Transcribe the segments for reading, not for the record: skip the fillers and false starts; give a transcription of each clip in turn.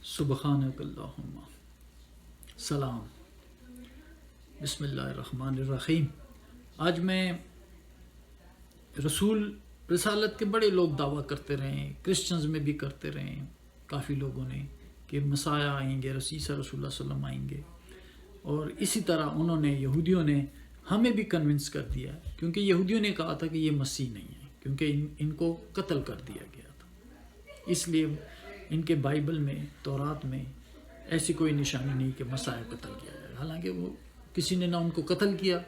سبحانک اللہم سلام بسم اللہ الرحمن الرحیم۔ آج میں رسالت کے بڑے لوگ دعویٰ کرتے رہے ہیں، کرسچنز میں بھی کرتے رہے ہیں کافی لوگوں نے کہ مسیح آئیں گے، عیسیٰ رسول اللہ صلی اللہ علیہ وسلم آئیں گے، اور اسی طرح انہوں نے یہودیوں نے ہمیں بھی کنونس کر دیا، کیونکہ یہودیوں نے کہا تھا کہ یہ مسیح نہیں ہے، کیونکہ ان کو قتل کر دیا گیا تھا، اس لیے ان کے بائبل میں تورات میں ایسی کوئی نشانی نہیں کہ مسیح قتل کیا جائے، حالانکہ وہ کسی نے نہ ان کو قتل کیا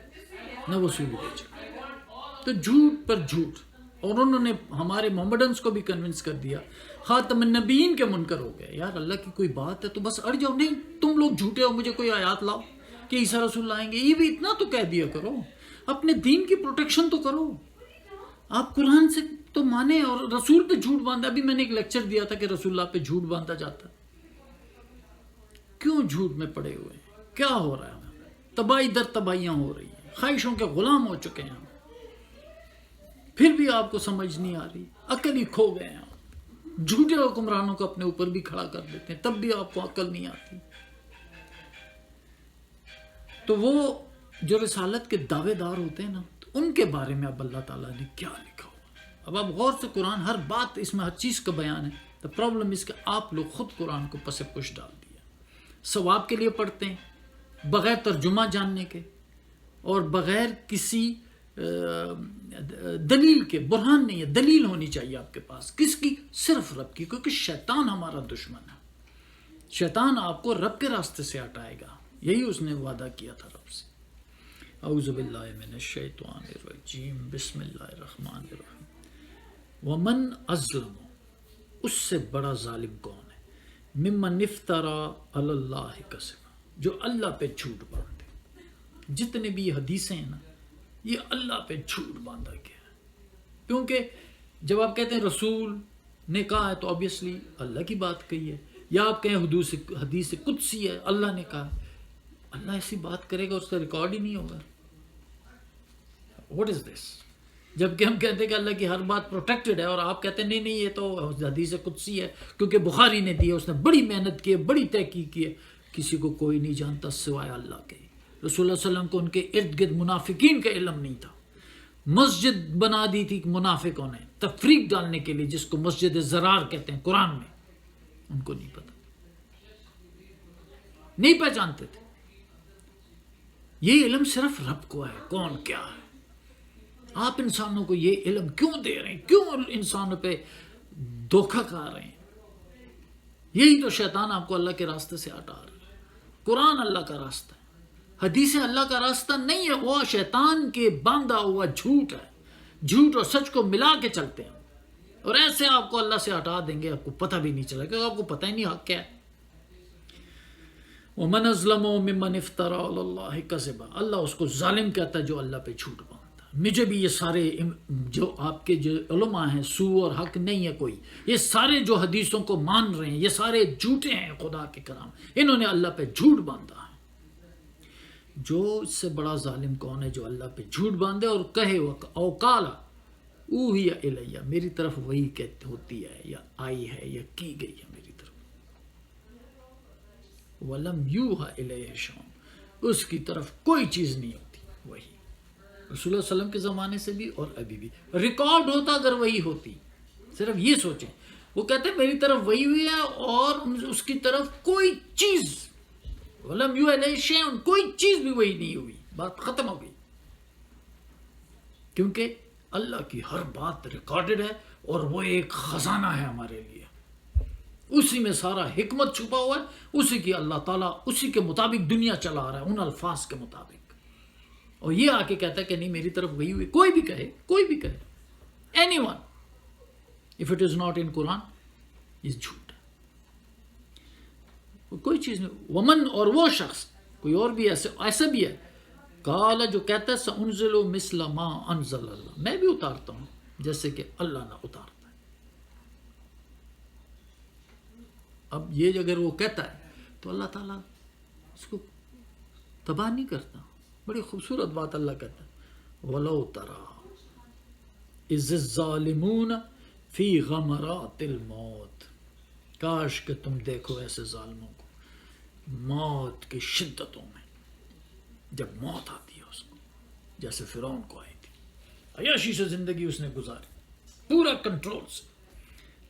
نہ وہ صلیب پہ چڑھے۔ تو جھوٹ پر جھوٹ، اور انہوں نے ہمارے محمڈنس کو بھی کنونس کر دیا، خاتم النبیین کے منکر ہو گئے۔ یار اللہ کی کوئی بات ہے تو بس اڑ جاؤ، نہیں تم لوگ جھوٹے ہو، مجھے کوئی آیات لاؤ کہ عیسیٰ رسول اللہ آئیں گے، یہ بھی اتنا تو کہہ دیا کرو، اپنے دین کی پروٹیکشن تو کرو۔ آپ قرآن سے تو مانے اور رسول پہ جھوٹ باندھا۔ ابھی میں نے ایک لیکچر دیا تھا کہ رسول اللہ پہ جھوٹ باندھا جاتا، کیوں جھوٹ میں پڑے ہوئے ہیں؟ کیا ہو رہا ہے؟ تباہی در تباہیاں ہو رہی ہیں، خواہشوں کے غلام ہو چکے ہیں، پھر بھی آپ کو سمجھ نہیں آ رہی، عقل ہی کھو گئے ہیں۔ جھوٹے حکمرانوں کو اپنے اوپر بھی کھڑا کر دیتے ہیں، تب بھی آپ کو عقل نہیں آتی۔ تو وہ جو رسالت کے دعوے دار ہوتے ہیں نا، ان کے بارے میں اب اللہ تعالیٰ نے کیا لکھا ہوا۔ اب آپ غور سے قرآن، ہر بات اس میں ہر چیز کا بیان ہے۔ تو پرابلم اس کہ آپ لوگ خود قرآن کو پس پش ڈال دیا، ثواب کے لیے پڑھتے ہیں بغیر ترجمہ جاننے کے اور بغیر کسی دلیل کے۔ برہان نہیں ہے، دلیل ہونی چاہیے آپ کے پاس، کس کی؟ صرف رب کی، کیونکہ شیطان ہمارا دشمن ہے۔ شیطان آپ کو رب کے راستے سے ہٹائے گا، یہی اس نے وعدہ کیا تھا رب سے۔ اعوذ باللہ من الشیطان الرجیم، بسم اللہ الرحمن الرحیم۔ ومن اظلم، اس سے بڑا ظالم کون ہے؟ ممن افترا علی اللہ کذبا، جو اللہ پہ جھوٹ باندھے۔ جتنے بھی یہ حدیثیں ہیں نا، یہ اللہ پہ جھوٹ باندھا گیا ہے، کیونکہ جب آپ کہتے ہیں رسول نے کہا ہے تو obviously اللہ کی بات کہی ہے، یا آپ کہیں حدیث قدسی ہے، اللہ نے کہا، اللہ ایسی بات کرے گا اس کا ریکارڈ ہی نہیں ہوگا۔ What is this؟ جبکہ ہم کہتے ہیں کہ اللہ کی ہر بات پروٹیکٹڈ ہے، اور آپ کہتے ہیں نہیں نہیں یہ تو حدیث قدسی ہے کیونکہ بخاری نے دی ہے، اس نے بڑی محنت کی ہے، بڑی تحقیق کی ہے۔ کسی کو کوئی نہیں جانتا سوائے اللہ کے۔ رسول اللہ صلی اللہ علیہ وسلم کو ان کے ارد گرد منافقین کا علم نہیں تھا۔ مسجد بنا دی تھی منافقوں نے تفریق ڈالنے کے لیے، جس کو مسجد زرار کہتے ہیں قرآن میں، ان کو نہیں پتا، نہیں پہچانتے تھے۔ یہ علم صرف رب کو ہے، کون کیا ہے۔ آپ انسانوں کو یہ علم کیوں دے رہے ہیں؟ کیوں انسانوں پہ دھوکہ کھا رہے ہیں؟ یہی تو شیطان آپ کو اللہ کے راستے سے ہٹا رہا ہے۔ قرآن اللہ کا راستہ ہے، حدیث اللہ کا راستہ نہیں ہے، وہ شیطان کے باندھا ہوا جھوٹ ہے۔ جھوٹ اور سچ کو ملا کے چلتے ہیں، اور ایسے آپ کو اللہ سے ہٹا دیں گے، آپ کو پتہ بھی نہیں چلے گا، آپ کو پتہ ہی نہیں حق کیا ہے۔ وَمَنْ أَظْلَمُ مِمَّنِ افْتَرَىٰ عَلَى اللَّهِ كَذِبًا، اللہ اس کو ظالم کہتا ہے جو اللہ پہ جھوٹ باندھتا ہے۔ مجھے بھی یہ سارے جو آپ کے جو علماء ہیں، سو اور حق نہیں ہے کوئی، یہ سارے جو حدیثوں کو مان رہے ہیں یہ سارے جھوٹے ہیں، خدا کے کلام، انہوں نے اللہ پہ جھوٹ باندھا ہے۔ جو اس سے بڑا ظالم کون ہے جو اللہ پہ جھوٹ باندھے اور کہے او قال اوحی الی، میری طرف وہی کہتے ہوتی ہے یا آئی ہے یا کی گئی ہے میری طرف، ولم یوحى الیہ شیء، اس کی طرف کوئی چیز نہیں ہوتی وہی۔ رسول اللہ علیہ وسلم کے زمانے سے بھی اور ابھی بھی ریکارڈ ہوتا اگر وہی ہوتی، صرف یہ سوچیں، وہ کہتے ہیں میری طرف وہی ہوئی ہے اور اس کی طرف کوئی چیز، وَلَمْ يُوحَ إِلَيْهِ شَيْءٌ، کوئی چیز بھی وہی نہیں ہوئی، بات ختم ہو گئی، کیونکہ اللہ کی ہر بات ریکارڈڈ ہے اور وہ ایک خزانہ ہے ہمارے لیے، اسی میں سارا حکمت چھپا ہوا ہے، اسی کی اللہ تعالیٰ اسی کے مطابق دنیا چلا رہا ہے، ان الفاظ کے مطابق۔ اور یہ آ کے کہتا ہے کہ نہیں میری طرف وہی ہوئی، کوئی بھی کہے، کوئی بھی کہے، anyone, if it is not in Quran, یہ جھوٹ ہے، کوئی چیز نہیں۔ ومن، اور وہ شخص، کوئی اور بھی ایسا بھی ہے، قال، جو کہتا ہے سأنزل مثل ما انزل اللہ، میں بھی اتارتا ہوں جیسے کہ اللہ نہ اتارتا ہے۔ اب یہ اگر وہ کہتا ہے تو اللہ تعالیٰ اس کو تباہ نہیں کرتا۔ بڑی خوبصورت بات اللہ کہتا ہے، وَلَوْ تَرَىٰ إِذِ الظَّالِمُونَ فِي غَمَرَاتِ الْمَوْتِ، کاش کہ تم دیکھو ایسے ظالموں کو موت کی شدتوں میں، جب موت آتی ہے اس کو، جیسے فرعون کو آئی تھی، عیاشی سے زندگی اس نے گزاری پورا کنٹرول سے،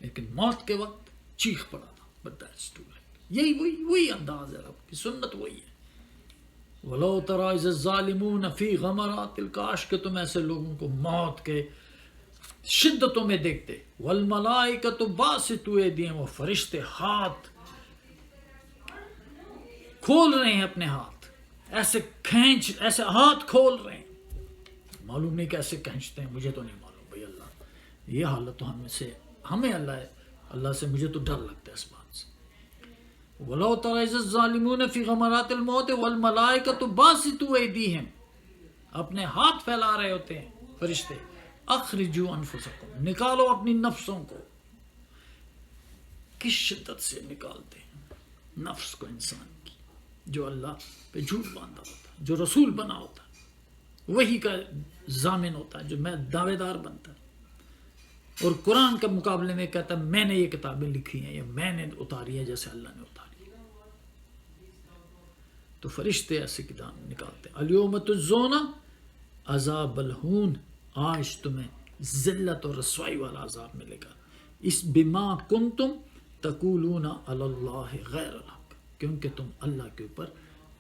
لیکن موت کے وقت چیخ پڑا تھا، بٹ دیٹس ٹو لیٹ۔ یہی وہی انداز ہے، رب کی سنت وہی ہے۔ وَلَوْ تَرَىٰ إِذِ الظَّالِمُونَ فِي غَمَرَاتِ الْکاش کہ تم ایسے لوگوں کو موت کے شدتوں میں دیکھتے، وَالْمَلَائِکَةُ بَاسِطُو أَیْدِیَہُم، وہ فرشتے ہاتھ کھول رہے ہیں، اپنے ہاتھ ایسے ہاتھ کھول رہے ہیں، معلوم نہیں کیسے کھینچتے ہیں، مجھے تو نہیں معلوم بھائی، اللہ یہ حالت تو ہمیں اللہ سے مجھے تو ڈر لگتا ہے اس بات سے۔ وَلَوْ تَرَىٰ إِذِ الظَّالِمُونَ فِي غَمَرَاتِ الْمَوْتِ وَالْمَلَائِکَةُ بَاسِطُو أَیْدِیَہُم، اپنے ہاتھ پھیلا رہے ہوتے ہیں فرشتے، اخرجوا انفسکم، نکالو اپنی نفسوں کو۔ کس شدت سے نکالتے ہیں نفس کو انسان کی، جو اللہ پہ جھوٹ باندھا ہوتا ہے، جو رسول بنا ہوتا ہے، وہی کا ضامن ہوتا ہے، جو میں دعوے دار بنتا ہے، اور قرآن کے مقابلے میں کہتا ہے میں نے یہ کتابیں لکھی ہیں یا میں نے اتاری ہیں جیسے اللہ نے اتاری۔ تو فرشتے ایسے کتاب نکالتے ہیں، الیوم تجزون عذاب الہون، آج تمہیں ذلت اور رسوائی والا عذاب ملے گا، اس بما کنتم تقولون علی اللہ غیر الحق، کیونکہ تم اللہ کے اوپر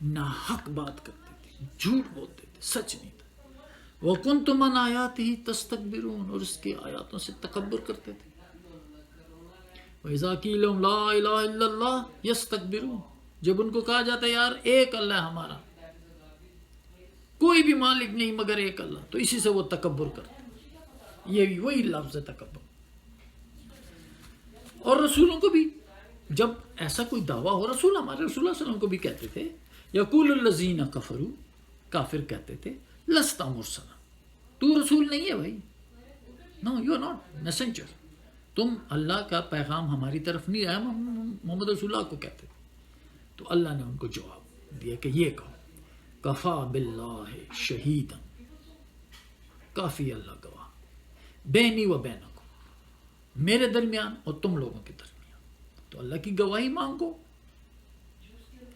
ناحق بات کرتے تھے، جھوٹ بولتے تھے، سچ نہیں تھا۔ وَكُنْتُمْ عَنْ آیَاتِهِ تَسْتَكْبِرُونَ، اور اس کی آیاتوں سے تکبر کرتے تھے۔ وَإِذَا قِيلَ لَهُمْ لَا إِلَٰهَ إِلَّا اللَّهُ يَسْتَكْبِرُونَ، جب ان کو کہا جاتا ہے یار ایک اللہ ہے ہمارا، کوئی بھی مالک نہیں مگر ایک اللہ، تو اسی سے وہ تکبر کرتے ہیں۔ یہ بھی وہی لفظ ہے تکبر۔ اور رسولوں کو بھی جب ایسا کوئی دعویٰ ہو، رسول ہمارے رسول اللہ صلی اللہ علیہ وسلم کو بھی کہتے تھے، یقول الذین کفروا، کافر کہتے تھے، لست مرسلا، تو رسول نہیں ہے بھائی، نو یو آر ناٹ میسنجر، تم اللہ کا پیغام ہماری طرف نہیں آیا، محمد رسول اللہ کو کہتے تھے۔ تو اللہ نے ان کو جواب دیا کہ یہ کہو کفا باللہ شہیدا، کافی اللہ گواہ، بینی و بینکم، میرے درمیان اور تم لوگوں کے درمیان، تو اللہ کی گواہی مانگو،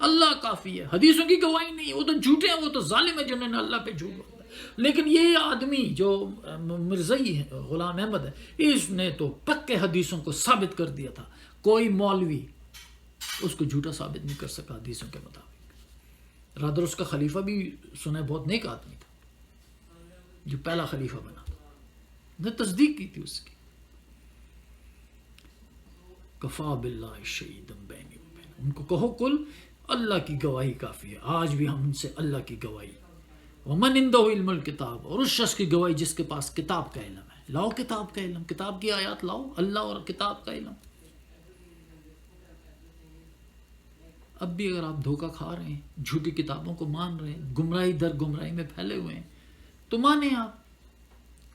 اللہ کافی ہے، حدیثوں کی گواہی نہیں، وہ تو جھوٹے ہیں، وہ تو ظالم ہے جنہوں نے اللہ پہ جھوٹ بولا۔ لیکن یہ آدمی جو مرزائی ہے، غلام احمد ہے، اس نے تو پکے حدیثوں کو ثابت کر دیا تھا، کوئی مولوی اس کو جھوٹا ثابت نہیں کر سکا حدیثوں کے مطابق۔ رادر اس کا خلیفہ بھی سنا بہت نیک آدمی تھا، جو پہلا خلیفہ بنا تھا، نے تصدیق کی تھی اس کی۔ کفا باللہ شہیدا بینی و بینکم، ان کو کہو کل اللہ کی گواہی کافی ہے، آج بھی ہم ان سے اللہ کی گواہی، ومن عنده علم الکتاب، اور اس شخص کی گواہی جس کے پاس کتاب کا علم ہے، لاؤ کتاب کا علم، کتاب کی آیات لاؤ، اللہ اور کتاب کا علم۔ اب بھی اگر آپ دھوکہ کھا رہے ہیں، جھوٹی کتابوں کو مان رہے ہیں، گمراہی در گمراہی میں پھیلے ہوئے ہیں، تو مانیں آپ،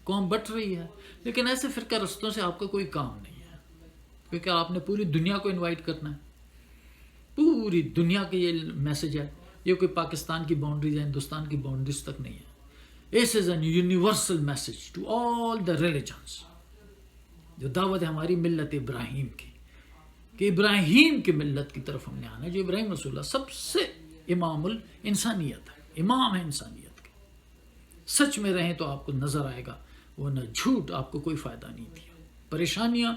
قوم بٹ رہی ہے، لیکن ایسے فرقہ رستوں سے آپ کا کوئی کام نہیں ہے، کیونکہ آپ نے پوری دنیا کو انوائٹ کرنا ہے، پوری دنیا کا یہ میسج ہے، یہ کوئی پاکستان کی باؤنڈریز ہے، ہندوستان کی باؤنڈریز تک نہیں ہے، اس is an universal message to all the religions, جو دعوت ہے ہماری ملت ابراہیم کی، کہ ابراہیم کی ملت کی طرف ہم نے آنا ہے، جو ابراہیم رسول اللہ سب سے امام الانسانیت ہے، امام ہے انسانیت کے۔ سچ میں رہیں تو آپ کو نظر آئے گا، ورنہ جھوٹ آپ کو کوئی فائدہ نہیں دیا، پریشانیاں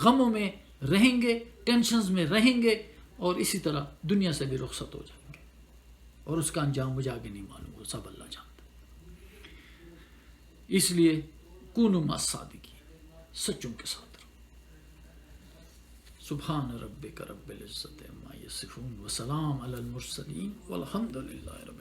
غموں میں رہیں گے، ٹینشنز میں رہیں گے، اور اسی طرح دنیا سے بھی رخصت ہو جائیں گے، اور اس کا انجام مجھے آگے نہیں معلوم، وہ سب اللہ جانتا ہے۔ اس لیے کونوا مع الصادقین، سچوں کے ساتھ رہو۔ سبحان ربک رب العزت عما یصفون وسلام علی المرسلین والحمد للہ رب